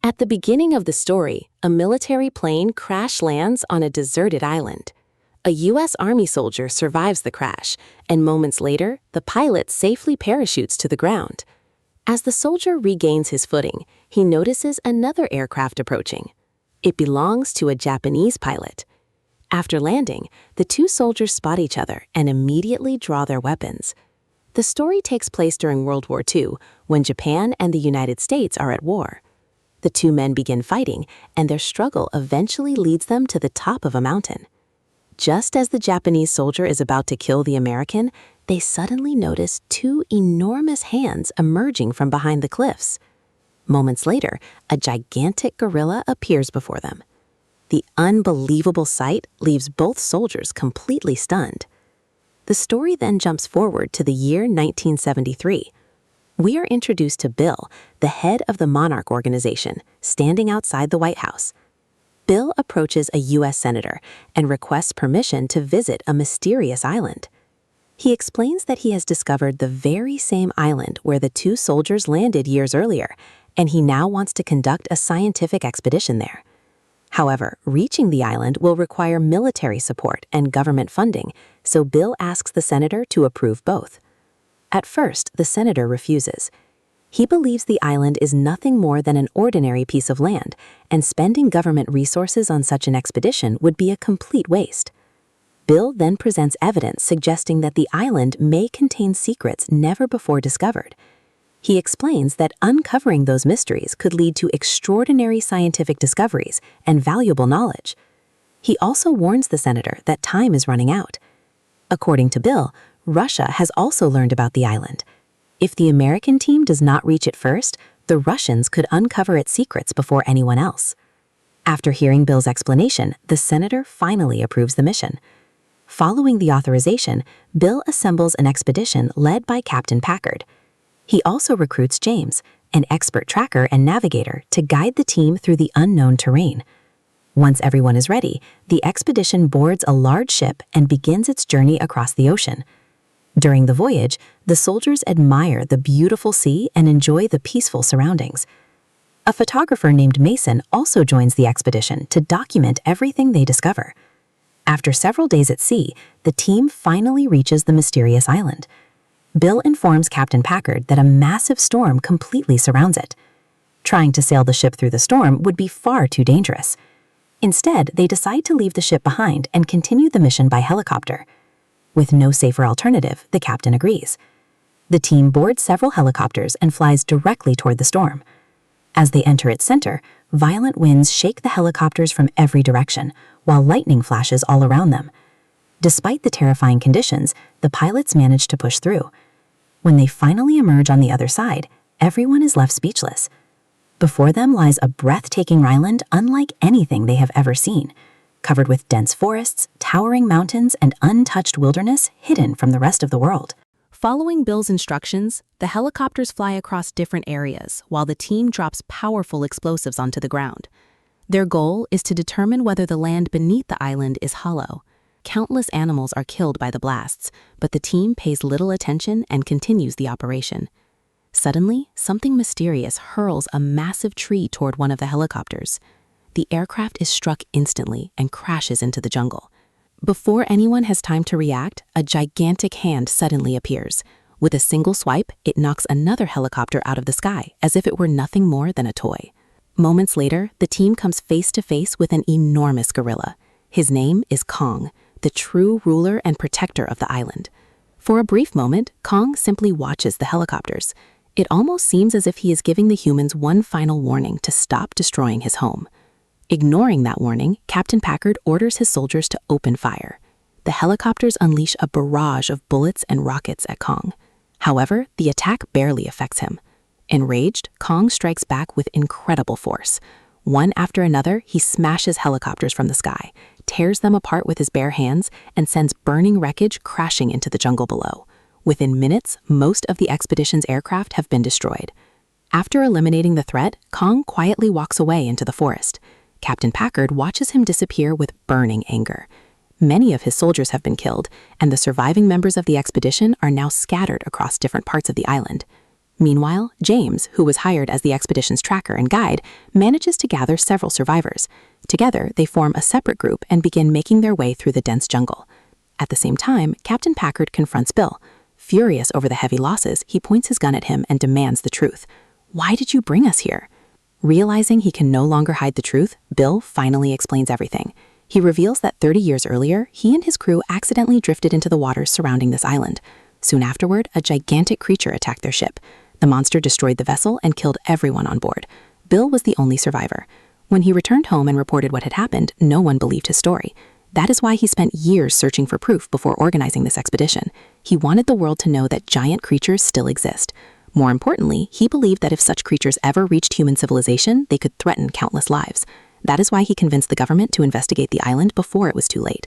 At the beginning of the story, a military plane crash lands on a deserted island. A U.S. Army soldier survives the crash, and moments later, the pilot safely parachutes to the ground. As the soldier regains his footing, he notices another aircraft approaching. It belongs to a Japanese pilot. After landing, the two soldiers spot each other and immediately draw their weapons. The story takes place during World War II, when Japan and the United States are at war. The two men begin fighting, and their struggle eventually leads them to the top of a mountain. Just as the Japanese soldier is about to kill the American, they suddenly notice two enormous hands emerging from behind the cliffs. Moments later, a gigantic gorilla appears before them. The unbelievable sight leaves both soldiers completely stunned. The story then jumps forward to the year 1973. We are introduced to Bill, the head of the Monarch organization, standing outside the White House. Bill approaches a U.S. senator and requests permission to visit a mysterious island. He explains that he has discovered the very same island where the two soldiers landed years earlier, and he now wants to conduct a scientific expedition there. However, reaching the island will require military support and government funding, so Bill asks the senator to approve both. At first, the senator refuses. He believes the island is nothing more than an ordinary piece of land, and spending government resources on such an expedition would be a complete waste. Bill then presents evidence suggesting that the island may contain secrets never before discovered. He explains that uncovering those mysteries could lead to extraordinary scientific discoveries and valuable knowledge. He also warns the senator that time is running out. According to Bill, Russia has also learned about the island. If the American team does not reach it first, the Russians could uncover its secrets before anyone else. After hearing Bill's explanation, the senator finally approves the mission. Following the authorization, Bill assembles an expedition led by Captain Packard. He also recruits James, an expert tracker and navigator, to guide the team through the unknown terrain. Once everyone is ready, the expedition boards a large ship and begins its journey across the ocean. During the voyage, the soldiers admire the beautiful sea and enjoy the peaceful surroundings. A photographer named Mason also joins the expedition to document everything they discover. After several days at sea, the team finally reaches the mysterious island. Bill informs Captain Packard that a massive storm completely surrounds it. Trying to sail the ship through the storm would be far too dangerous. Instead, they decide to leave the ship behind and continue the mission by helicopter. With no safer alternative, the captain agrees. The team boards several helicopters and flies directly toward the storm. As they enter its center, violent winds shake the helicopters from every direction, while lightning flashes all around them. Despite the terrifying conditions, the pilots manage to push through. When they finally emerge on the other side, everyone is left speechless. Before them lies a breathtaking island unlike anything they have ever seen, covered with dense forests, towering mountains, and untouched wilderness hidden from the rest of the world. Following Bill's instructions, the helicopters fly across different areas while the team drops powerful explosives onto the ground. Their goal is to determine whether the land beneath the island is hollow. Countless animals are killed by the blasts, but the team pays little attention and continues the operation. Suddenly, something mysterious hurls a massive tree toward one of the helicopters. The aircraft is struck instantly and crashes into the jungle. Before anyone has time to react, a gigantic hand suddenly appears. With a single swipe, it knocks another helicopter out of the sky, as if it were nothing more than a toy. Moments later, the team comes face to face with an enormous gorilla. His name is Kong, the true ruler and protector of the island. For a brief moment, Kong simply watches the helicopters. It almost seems as if he is giving the humans one final warning to stop destroying his home. Ignoring that warning, Captain Packard orders his soldiers to open fire. The helicopters unleash a barrage of bullets and rockets at Kong. However, the attack barely affects him. Enraged, Kong strikes back with incredible force. One after another, he smashes helicopters from the sky, tears them apart with his bare hands, and sends burning wreckage crashing into the jungle below. Within minutes, most of the expedition's aircraft have been destroyed. After eliminating the threat, Kong quietly walks away into the forest. Captain Packard watches him disappear with burning anger. Many of his soldiers have been killed, and the surviving members of the expedition are now scattered across different parts of the island. Meanwhile, James, who was hired as the expedition's tracker and guide, manages to gather several survivors. Together, they form a separate group and begin making their way through the dense jungle. At the same time, Captain Packard confronts Bill. Furious over the heavy losses, he points his gun at him and demands the truth. "Why did you bring us here?" Realizing he can no longer hide the truth, Bill finally explains everything. He reveals that 30 years earlier, he and his crew accidentally drifted into the waters surrounding this island. Soon afterward, a gigantic creature attacked their ship. The monster destroyed the vessel and killed everyone on board. Bill was the only survivor. When he returned home and reported what had happened, no one believed his story. That is why he spent years searching for proof before organizing this expedition. He wanted the world to know that giant creatures still exist. More importantly, he believed that if such creatures ever reached human civilization, they could threaten countless lives. That is why he convinced the government to investigate the island before it was too late.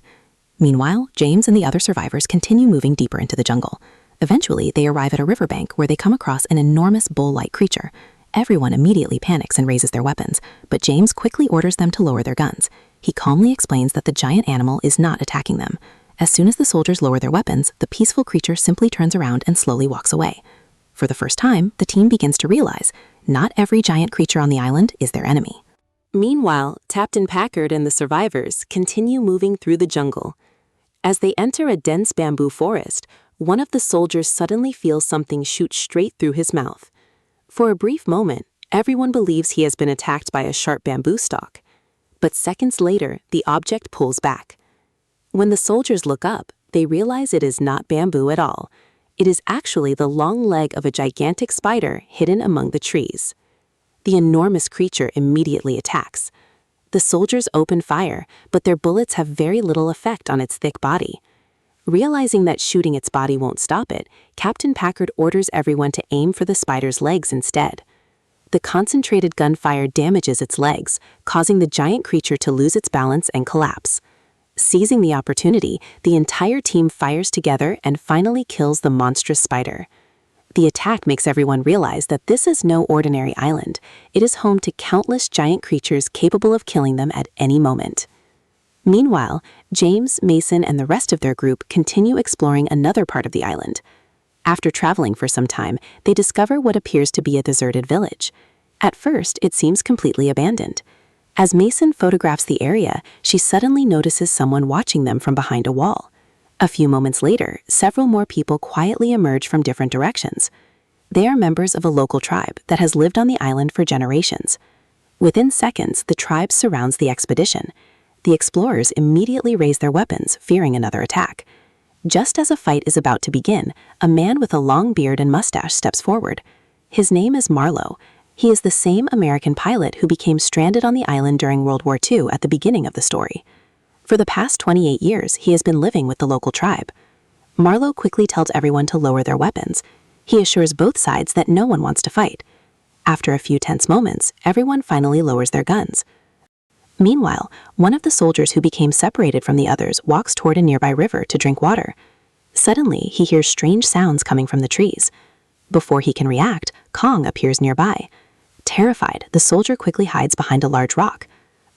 Meanwhile, James and the other survivors continue moving deeper into the jungle. Eventually, they arrive at a riverbank where they come across an enormous bull-like creature. Everyone immediately panics and raises their weapons, but James quickly orders them to lower their guns. He calmly explains that the giant animal is not attacking them. As soon as the soldiers lower their weapons, the peaceful creature simply turns around and slowly walks away. For the first time, the team begins to realize not every giant creature on the island is their enemy. Meanwhile, Captain Packard and the survivors continue moving through the jungle. As they enter a dense bamboo forest, one of the soldiers suddenly feels something shoot straight through his mouth. For a brief moment, everyone believes he has been attacked by a sharp bamboo stalk. But seconds later, the object pulls back. When the soldiers look up, they realize it is not bamboo at all. It is actually the long leg of a gigantic spider hidden among the trees. The enormous creature immediately attacks. The soldiers open fire, but their bullets have very little effect on its thick body. Realizing that shooting its body won't stop it, Captain Packard orders everyone to aim for the spider's legs instead. The concentrated gunfire damages its legs, causing the giant creature to lose its balance and collapse. Seizing the opportunity, the entire team fires together and finally kills the monstrous spider. The attack makes everyone realize that this is no ordinary island. It is home to countless giant creatures capable of killing them at any moment. Meanwhile, James, Mason, and the rest of their group continue exploring another part of the island. After traveling for some time, they discover what appears to be a deserted village. At first, it seems completely abandoned. As Mason photographs the area, she suddenly notices someone watching them from behind a wall. A few moments later, several more people quietly emerge from different directions. They are members of a local tribe that has lived on the island for generations. Within seconds, the tribe surrounds the expedition. The explorers immediately raise their weapons, fearing another attack. Just as a fight is about to begin, a man with a long beard and mustache steps forward. His name is Marlow. He is the same American pilot who became stranded on the island during World War II at the beginning of the story. For the past 28 years, he has been living with the local tribe. Marlow quickly tells everyone to lower their weapons. He assures both sides that no one wants to fight. After a few tense moments, everyone finally lowers their guns. Meanwhile, one of the soldiers who became separated from the others walks toward a nearby river to drink water. Suddenly, he hears strange sounds coming from the trees. Before he can react, Kong appears nearby. Terrified, the soldier quickly hides behind a large rock.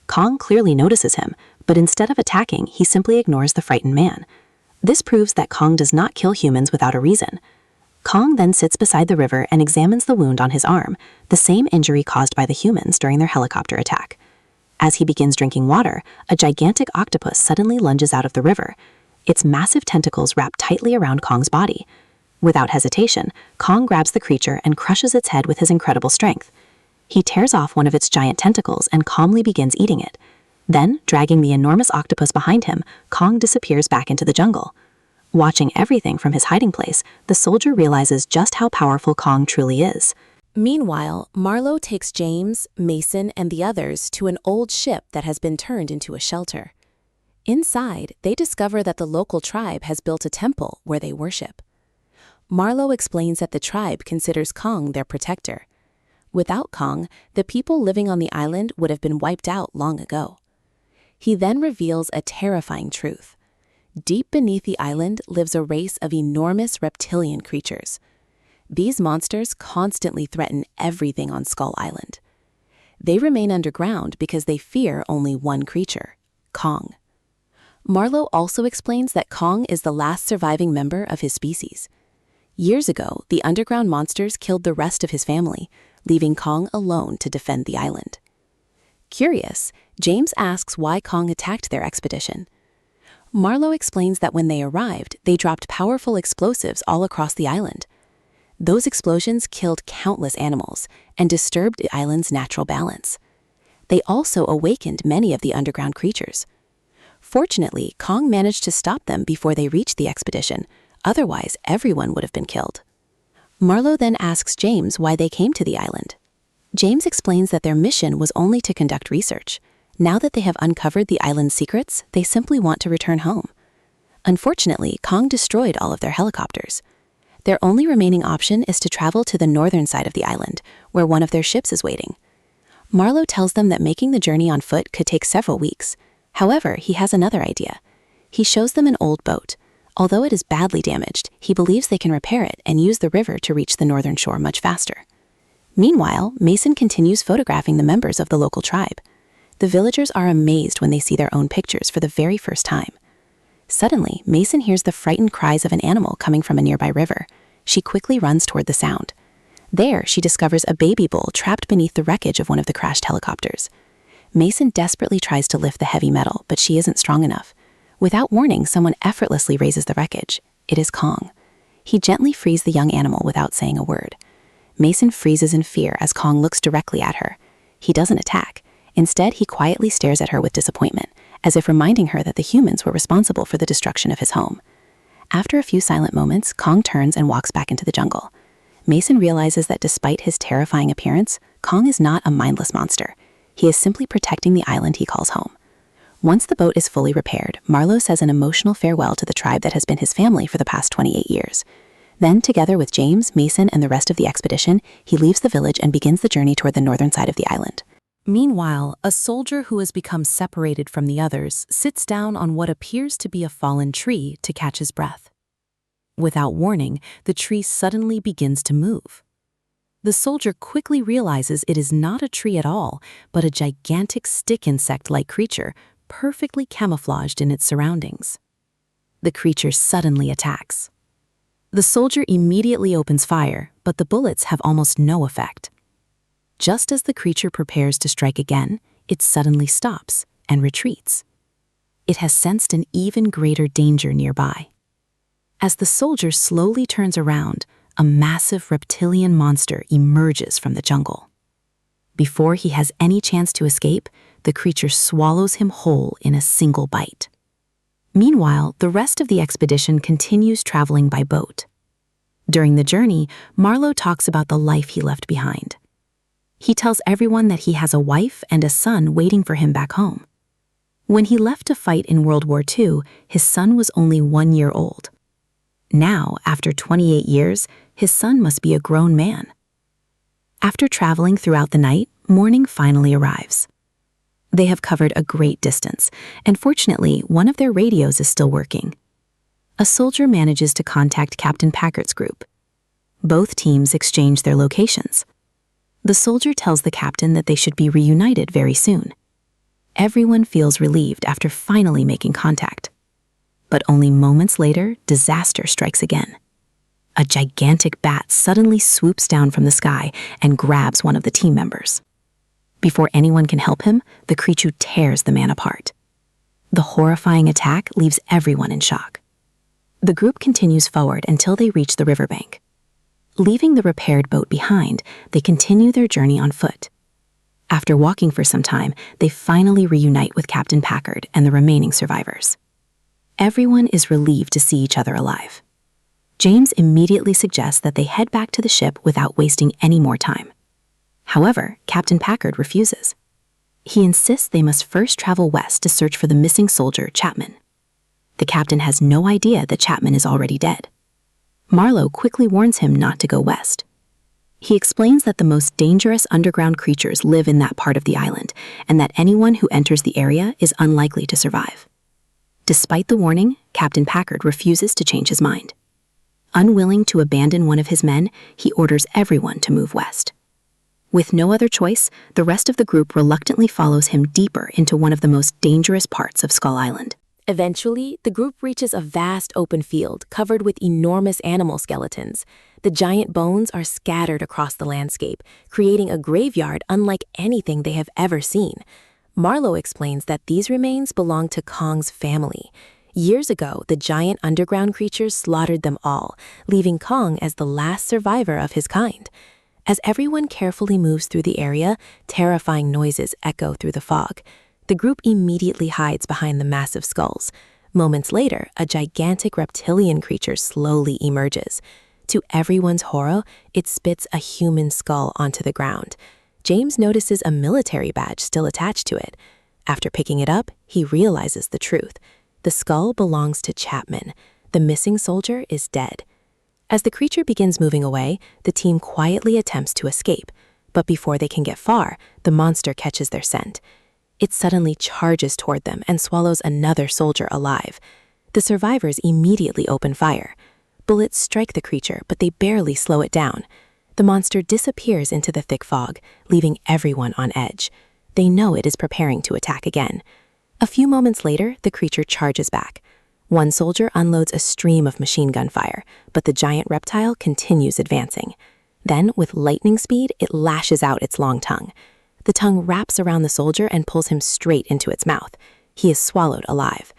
Kong clearly notices him, but instead of attacking, he simply ignores the frightened man. This proves that Kong does not kill humans without a reason. Kong then sits beside the river and examines the wound on his arm, the same injury caused by the humans during their helicopter attack. As he begins drinking water, a gigantic octopus suddenly lunges out of the river. Its massive tentacles wrap tightly around Kong's body. Without hesitation, Kong grabs the creature and crushes its head with his incredible strength. He tears off one of its giant tentacles and calmly begins eating it. Then, dragging the enormous octopus behind him, Kong disappears back into the jungle. Watching everything from his hiding place, the soldier realizes just how powerful Kong truly is. Meanwhile, Marlow takes James, Mason, and the others to an old ship that has been turned into a shelter. Inside, they discover that the local tribe has built a temple where they worship. Marlow explains that the tribe considers Kong their protector. Without Kong, the people living on the island would have been wiped out long ago. He then reveals a terrifying truth. Deep beneath the island lives a race of enormous reptilian creatures. These monsters constantly threaten everything on Skull Island. They remain underground because they fear only one creature, Kong. Marlow also explains that Kong is the last surviving member of his species. Years ago, the underground monsters killed the rest of his family, leaving Kong alone to defend the island. Curious, James asks why Kong attacked their expedition. Marlow explains that when they arrived, they dropped powerful explosives all across the island. Those explosions killed countless animals and disturbed the island's natural balance. They also awakened many of the underground creatures. Fortunately, Kong managed to stop them before they reached the expedition, otherwise everyone would have been killed. Marlow then asks James why they came to the island. James explains that their mission was only to conduct research. Now that they have uncovered the island's secrets, they simply want to return home. Unfortunately, Kong destroyed all of their helicopters. Their only remaining option is to travel to the northern side of the island, where one of their ships is waiting. Marlow tells them that making the journey on foot could take several weeks. However, he has another idea. He shows them an old boat. Although it is badly damaged, he believes they can repair it and use the river to reach the northern shore much faster. Meanwhile, Mason continues photographing the members of the local tribe. The villagers are amazed when they see their own pictures for the very first time. Suddenly, Mason hears the frightened cries of an animal coming from a nearby river. She quickly runs toward the sound. There, she discovers a baby bull trapped beneath the wreckage of one of the crashed helicopters. Mason desperately tries to lift the heavy metal, but she isn't strong enough. Without warning, someone effortlessly raises the wreckage. It is Kong. He gently frees the young animal without saying a word. Mason freezes in fear as Kong looks directly at her. He doesn't attack. Instead, he quietly stares at her with disappointment, as if reminding her that the humans were responsible for the destruction of his home. After a few silent moments, Kong turns and walks back into the jungle. Mason realizes that despite his terrifying appearance, Kong is not a mindless monster. He is simply protecting the island he calls home. Once the boat is fully repaired, Marlow says an emotional farewell to the tribe that has been his family for the past 28 years. Then, together with James, Mason, and the rest of the expedition, he leaves the village and begins the journey toward the northern side of the island. Meanwhile, a soldier who has become separated from the others sits down on what appears to be a fallen tree to catch his breath. Without warning, the tree suddenly begins to move. The soldier quickly realizes it is not a tree at all, but a gigantic stick insect-like creature, perfectly camouflaged in its surroundings. The creature suddenly attacks. The soldier immediately opens fire, but the bullets have almost no effect. Just as the creature prepares to strike again, it suddenly stops and retreats. It has sensed an even greater danger nearby. As the soldier slowly turns around, a massive reptilian monster emerges from the jungle. Before he has any chance to escape, the creature swallows him whole in a single bite. Meanwhile, the rest of the expedition continues traveling by boat. During the journey, Marlow talks about the life he left behind. He tells everyone that he has a wife and a son waiting for him back home. When he left to fight in World War II, his son was only 1 year old. Now, after 28 years, his son must be a grown man. After traveling throughout the night, morning finally arrives. They have covered a great distance, and fortunately, one of their radios is still working. A soldier manages to contact Captain Packard's group. Both teams exchange their locations. The soldier tells the captain that they should be reunited very soon. Everyone feels relieved after finally making contact. But only moments later, disaster strikes again. A gigantic bat suddenly swoops down from the sky and grabs one of the team members. Before anyone can help him, the creature tears the man apart. The horrifying attack leaves everyone in shock. The group continues forward until they reach the riverbank. Leaving the repaired boat behind, they continue their journey on foot. After walking for some time, they finally reunite with Captain Packard and the remaining survivors. Everyone is relieved to see each other alive. James immediately suggests that they head back to the ship without wasting any more time. However, Captain Packard refuses. He insists they must first travel west to search for the missing soldier, Chapman. The captain has no idea that Chapman is already dead. Marlow quickly warns him not to go west. He explains that the most dangerous underground creatures live in that part of the island, and that anyone who enters the area is unlikely to survive. Despite the warning, Captain Packard refuses to change his mind. Unwilling to abandon one of his men, he orders everyone to move west. With no other choice, the rest of the group reluctantly follows him deeper into one of the most dangerous parts of Skull Island. Eventually, the group reaches a vast open field covered with enormous animal skeletons. The giant bones are scattered across the landscape, creating a graveyard unlike anything they have ever seen. Marlow explains that these remains belong to Kong's family. Years ago, the giant underground creatures slaughtered them all, leaving Kong as the last survivor of his kind. As everyone carefully moves through the area, terrifying noises echo through the fog. The group immediately hides behind the massive skulls. Moments later, a gigantic reptilian creature slowly emerges. To everyone's horror, it spits a human skull onto the ground. James notices a military badge still attached to it. After picking it up, he realizes the truth. The skull belongs to Chapman. The missing soldier is dead. As the creature begins moving away, the team quietly attempts to escape. But before they can get far, the monster catches their scent. It suddenly charges toward them and swallows another soldier alive. The survivors immediately open fire. Bullets strike the creature, but they barely slow it down. The monster disappears into the thick fog, leaving everyone on edge. They know it is preparing to attack again. A few moments later, the creature charges back. One soldier unloads a stream of machine gun fire, but the giant reptile continues advancing. Then, with lightning speed, it lashes out its long tongue. The tongue wraps around the soldier and pulls him straight into its mouth. He is swallowed alive.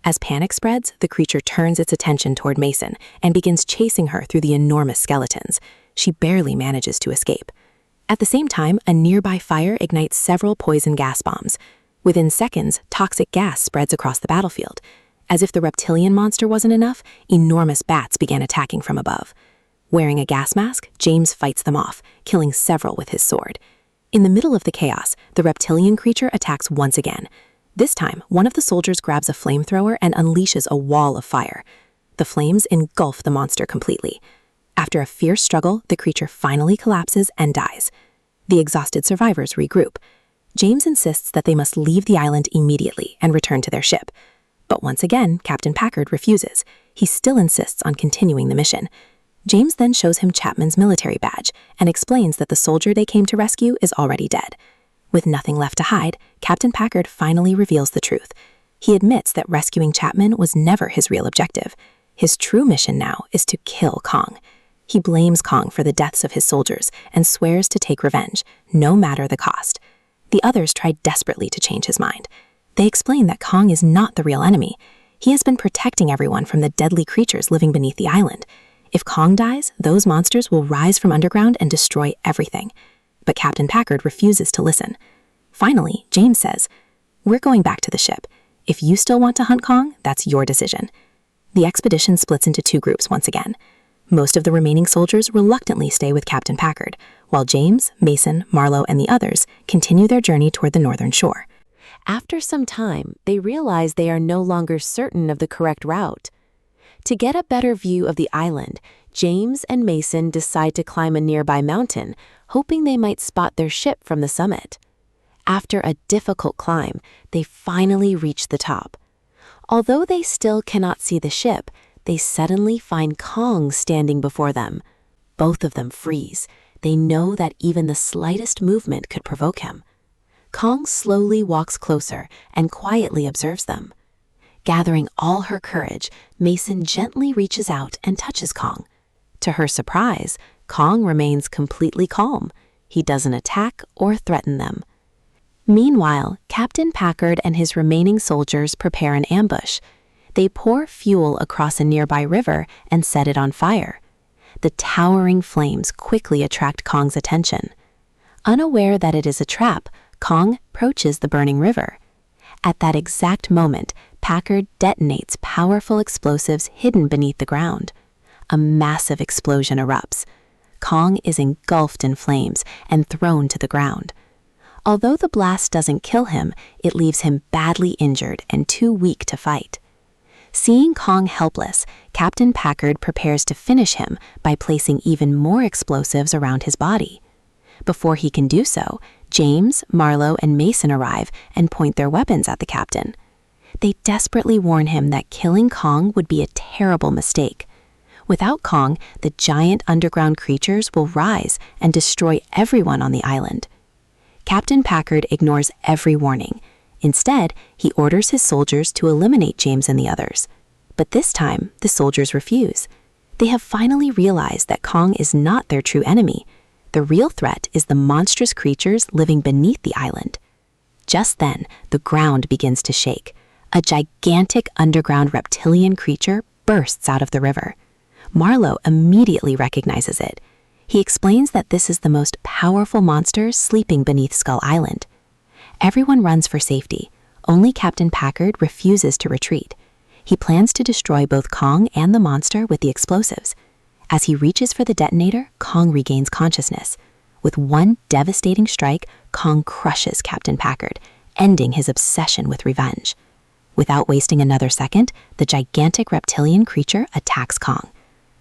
As panic spreads, the creature turns its attention toward Mason and begins chasing her through the enormous skeletons. She barely manages to escape. At the same time, a nearby fire ignites several poison gas bombs. Within seconds, toxic gas spreads across the battlefield. As if the reptilian monster wasn't enough, enormous bats began attacking from above. Wearing a gas mask, James fights them off, killing several with his sword. In the middle of the chaos, the reptilian creature attacks once again. This time, one of the soldiers grabs a flamethrower and unleashes a wall of fire. The flames engulf the monster completely. After a fierce struggle, the creature finally collapses and dies. The exhausted survivors regroup. James insists that they must leave the island immediately and return to their ship. But once again, Captain Packard refuses. He still insists on continuing the mission. James then shows him Chapman's military badge and explains that the soldier they came to rescue is already dead. With nothing left to hide, Captain Packard finally reveals the truth. He admits that rescuing Chapman was never his real objective. His true mission now is to kill Kong. He blames Kong for the deaths of his soldiers and swears to take revenge, no matter the cost. The others try desperately to change his mind. They explain that Kong is not the real enemy. He has been protecting everyone from the deadly creatures living beneath the island. If Kong dies, those monsters will rise from underground and destroy everything. But Captain Packard refuses to listen. Finally, James says, "We're going back to the ship. If you still want to hunt Kong, that's your decision." The expedition splits into two groups once again. Most of the remaining soldiers reluctantly stay with Captain Packard, while James, Mason, Marlow, and the others continue their journey toward the northern shore. After some time, they realize they are no longer certain of the correct route. To get a better view of the island, James and Mason decide to climb a nearby mountain, hoping they might spot their ship from the summit. After a difficult climb, they finally reach the top. Although they still cannot see the ship, they suddenly find Kong standing before them. Both of them freeze. They know that even the slightest movement could provoke him. Kong slowly walks closer and quietly observes them. Gathering all her courage, Mason gently reaches out and touches Kong. To her surprise, Kong remains completely calm. He doesn't attack or threaten them. Meanwhile, Captain Packard and his remaining soldiers prepare an ambush. They pour fuel across a nearby river and set it on fire. The towering flames quickly attract Kong's attention. Unaware that it is a trap, Kong approaches the burning river. At that exact moment, Packard detonates powerful explosives hidden beneath the ground. A massive explosion erupts. Kong is engulfed in flames and thrown to the ground. Although the blast doesn't kill him, it leaves him badly injured and too weak to fight. Seeing Kong helpless, Captain Packard prepares to finish him by placing even more explosives around his body. Before he can do so, James, Marlow, and Mason arrive and point their weapons at the captain. They desperately warn him that killing Kong would be a terrible mistake. Without Kong, the giant underground creatures will rise and destroy everyone on the island. Captain Packard ignores every warning. Instead, he orders his soldiers to eliminate James and the others. But this time, the soldiers refuse. They have finally realized that Kong is not their true enemy. The real threat is the monstrous creatures living beneath the island. Just then, the ground begins to shake. A gigantic underground reptilian creature bursts out of the river. Marlow immediately recognizes it. He explains that this is the most powerful monster sleeping beneath Skull Island. Everyone runs for safety. Only Captain Packard refuses to retreat. He plans to destroy both Kong and the monster with the explosives. As he reaches for the detonator, Kong regains consciousness. With one devastating strike, Kong crushes Captain Packard, ending his obsession with revenge. Without wasting another second, the gigantic reptilian creature attacks Kong.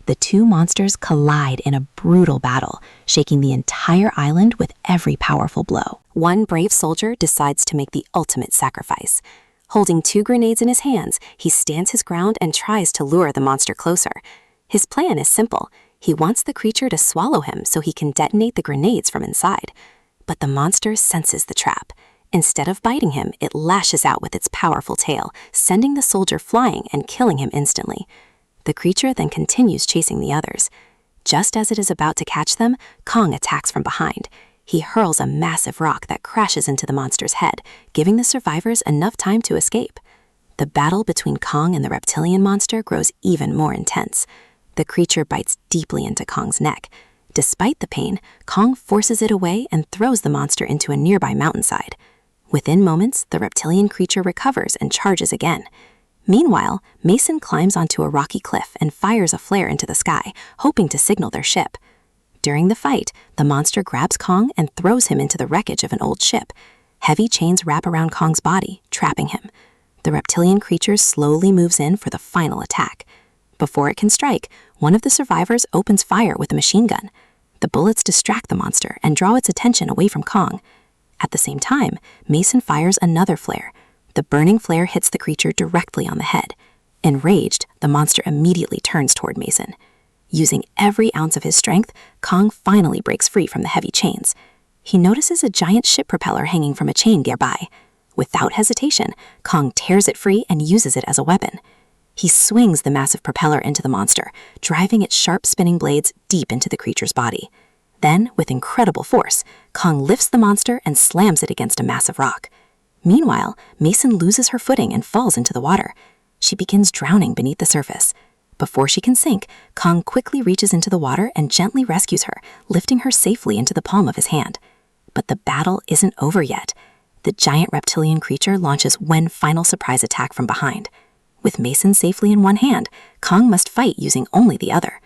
The two monsters collide in a brutal battle, shaking the entire island with every powerful blow. One brave soldier decides to make the ultimate sacrifice. Holding 2 grenades in his hands, he stands his ground and tries to lure the monster closer. His plan is simple. He wants the creature to swallow him so he can detonate the grenades from inside. But the monster senses the trap. Instead of biting him, it lashes out with its powerful tail, sending the soldier flying and killing him instantly. The creature then continues chasing the others. Just as it is about to catch them, Kong attacks from behind. He hurls a massive rock that crashes into the monster's head, giving the survivors enough time to escape. The battle between Kong and the reptilian monster grows even more intense. The creature bites deeply into Kong's neck. Despite the pain, Kong forces it away and throws the monster into a nearby mountainside. Within moments, the reptilian creature recovers and charges again. Meanwhile, Mason climbs onto a rocky cliff and fires a flare into the sky, hoping to signal their ship. During the fight, the monster grabs Kong and throws him into the wreckage of an old ship. Heavy chains wrap around Kong's body, trapping him. The reptilian creature slowly moves in for the final attack. Before it can strike, one of the survivors opens fire with a machine gun. The bullets distract the monster and draw its attention away from Kong. At the same time, Mason fires another flare. The burning flare hits the creature directly on the head. Enraged, the monster immediately turns toward Mason. Using every ounce of his strength, Kong finally breaks free from the heavy chains. He notices a giant ship propeller hanging from a chain nearby. Without hesitation, Kong tears it free and uses it as a weapon. He swings the massive propeller into the monster, driving its sharp spinning blades deep into the creature's body. Then, with incredible force, Kong lifts the monster and slams it against a massive rock. Meanwhile, Mason loses her footing and falls into the water. She begins drowning beneath the surface. Before she can sink, Kong quickly reaches into the water and gently rescues her, lifting her safely into the palm of his hand. But the battle isn't over yet. The giant reptilian creature launches one final surprise attack from behind. With Mason safely in one hand, Kong must fight using only the other.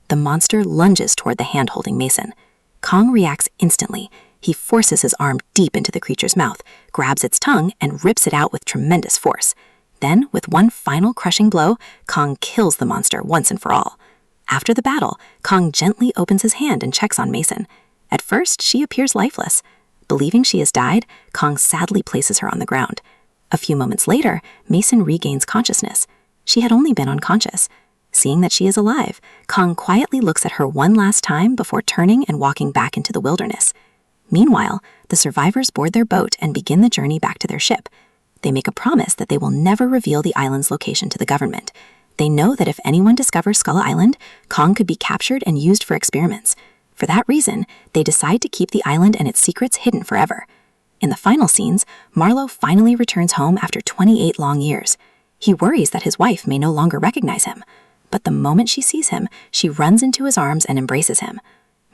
The monster lunges toward the hand holding Mason. Kong reacts instantly. He forces his arm deep into the creature's mouth, grabs its tongue, and rips it out with tremendous force. Then, with one final crushing blow, Kong kills the monster once and for all. After the battle, Kong gently opens his hand and checks on Mason. At first, she appears lifeless. Believing she has died, Kong sadly places her on the ground. A few moments later, Mason regains consciousness. She had only been unconscious. Seeing that she is alive, Kong quietly looks at her one last time before turning and walking back into the wilderness. Meanwhile, the survivors board their boat and begin the journey back to their ship. They make a promise that they will never reveal the island's location to the government. They know that if anyone discovers Skull Island, Kong could be captured and used for experiments. For that reason, they decide to keep the island and its secrets hidden forever. In the final scenes, Marlow finally returns home after 28 long years. He worries that his wife may no longer recognize him. But the moment she sees him, she runs into his arms and embraces him.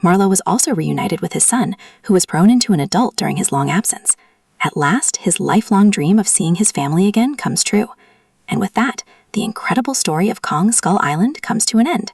Marlow was also reunited with his son, who was grown into an adult during his long absence. At last, his lifelong dream of seeing his family again comes true. And with that, the incredible story of Kong Skull Island comes to an end.